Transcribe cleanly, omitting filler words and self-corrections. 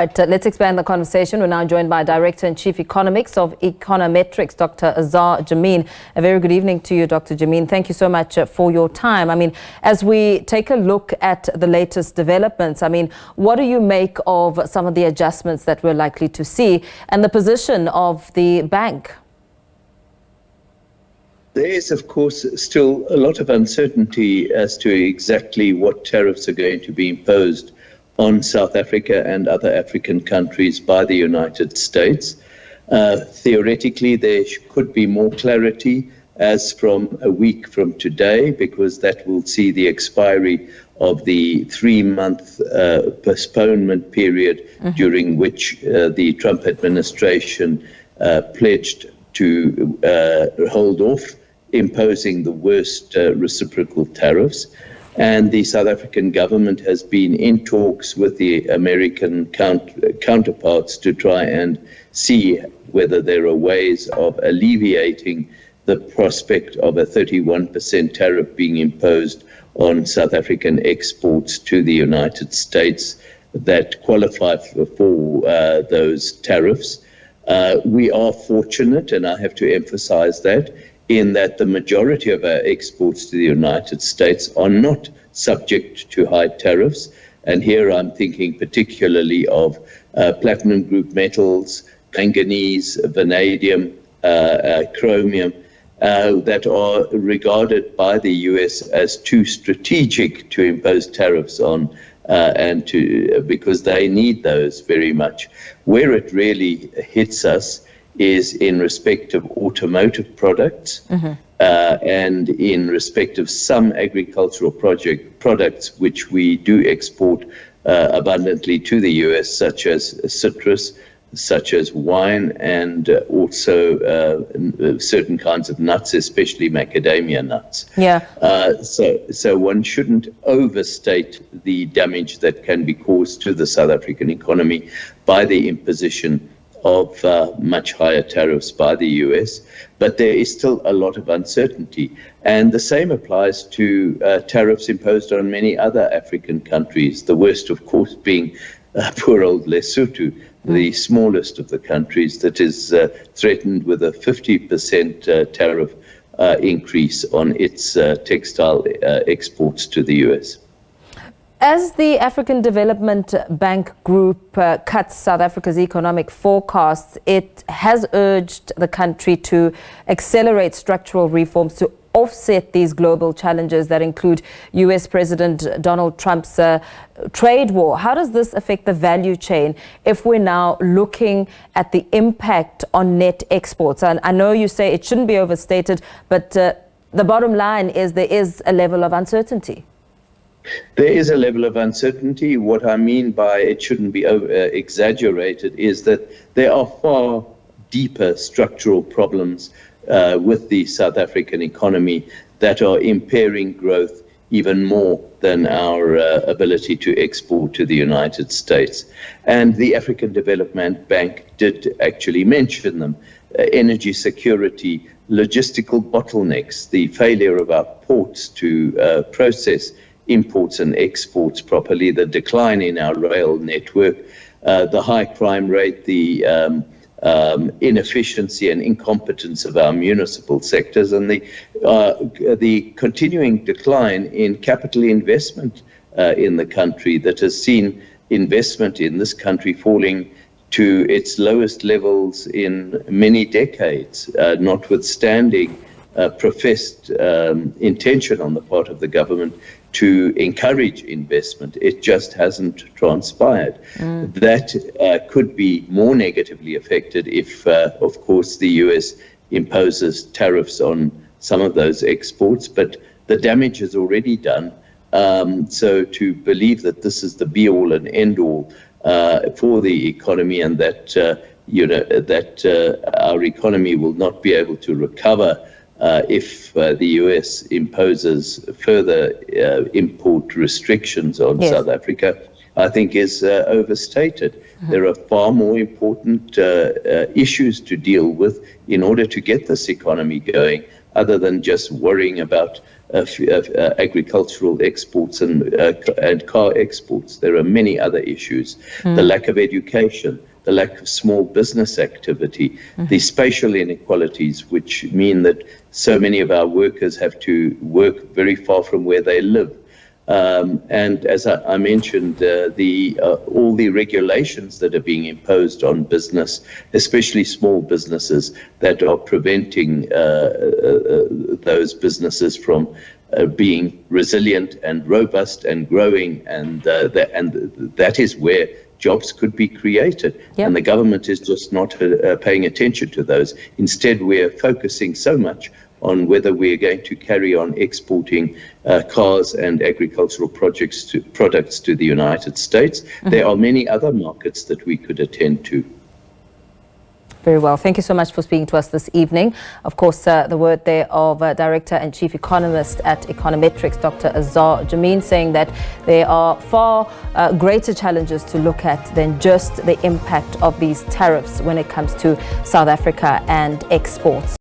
Right, let's expand the conversation. We're now joined by Director and Chief Economics of Econometrics, Dr. Azar Jammine. A very good evening to you, Dr. Jammine. Thank you so much for your time. I mean, as we take a look at the latest developments, I mean, what do you make of some of the adjustments that we're likely to see and the position of the bank? There is, of course, still a lot of uncertainty as to exactly what tariffs are going to be imposed on South Africa and other African countries by the United States. Theoretically, there could be more clarity as from a week from today, because that will see the expiry of the 3-month postponement period during which the Trump administration pledged to hold off imposing the worst reciprocal tariffs. And the South African government has been in talks with the American counterparts to try and see whether there are ways of alleviating the prospect of a 31% tariff being imposed on South African exports to the United States that qualify for those tariffs. We are fortunate, and I have to emphasize that, in that the majority of our exports to the United States are not subject to high tariffs. And here I'm thinking particularly of platinum group metals, manganese, vanadium, chromium, that are regarded by the US as too strategic to impose tariffs on, because they need those very much. Where it really hits us is in respect of automotive products and in respect of some agricultural products which we do export abundantly to the US, such as citrus, such as wine, and also certain kinds of nuts, especially macadamia nuts. Yeah. So one shouldn't overstate the damage that can be caused to the South African economy by the imposition of much higher tariffs by the US, but there is still a lot of uncertainty. And the same applies to tariffs imposed on many other African countries, the worst, of course, being poor old Lesotho, the smallest of the countries, that is threatened with a 50% tariff increase on its textile exports to the US. As the African Development Bank Group cuts South Africa's economic forecasts, it has urged the country to accelerate structural reforms to offset these global challenges that include US President Donald Trump's trade war. How does this affect the value chain if we're now looking at the impact on net exports? And I know you say it shouldn't be overstated, but the bottom line is there is a level of uncertainty. There is a level of uncertainty. What I mean by it shouldn't be exaggerated is that there are far deeper structural problems with the South African economy that are impairing growth even more than our ability to export to the United States. And the African Development Bank did actually mention them. Energy security, logistical bottlenecks, the failure of our ports to process imports and exports properly, the decline in our rail network, the high crime rate, the inefficiency and incompetence of our municipal sectors, and the continuing decline in capital investment in the country that has seen investment in this country falling to its lowest levels in many decades, notwithstanding professed intention on the part of the government to encourage investment. It just hasn't transpired. That could be more negatively affected if, of course, the US imposes tariffs on some of those exports, but the damage is already done. So to believe that this is the be-all and end-all for the economy, and that our economy will not be able to recover if the US imposes further import restrictions on South Africa, I think is overstated. There are far more important issues to deal with in order to get this economy going other than just worrying about agricultural exports and car exports. There are many other issues. The lack of education, the lack of small business activity, the spatial inequalities, which mean that so many of our workers have to work very far from where they live. And as I mentioned, all the regulations that are being imposed on business, especially small businesses, that are preventing those businesses from being resilient and robust and growing, and that is where jobs could be created. Yep. And the government is just not paying attention to those. Instead, we're focusing so much on whether we're going to carry on exporting cars and agricultural products to the United States. There are many other markets that we could attend to. Very well. Thank you so much for speaking to us this evening. Of course, the word there of Director and Chief Economist at Econometrics, Dr. Azar Jammine, saying that there are far greater challenges to look at than just the impact of these tariffs when it comes to South Africa and exports.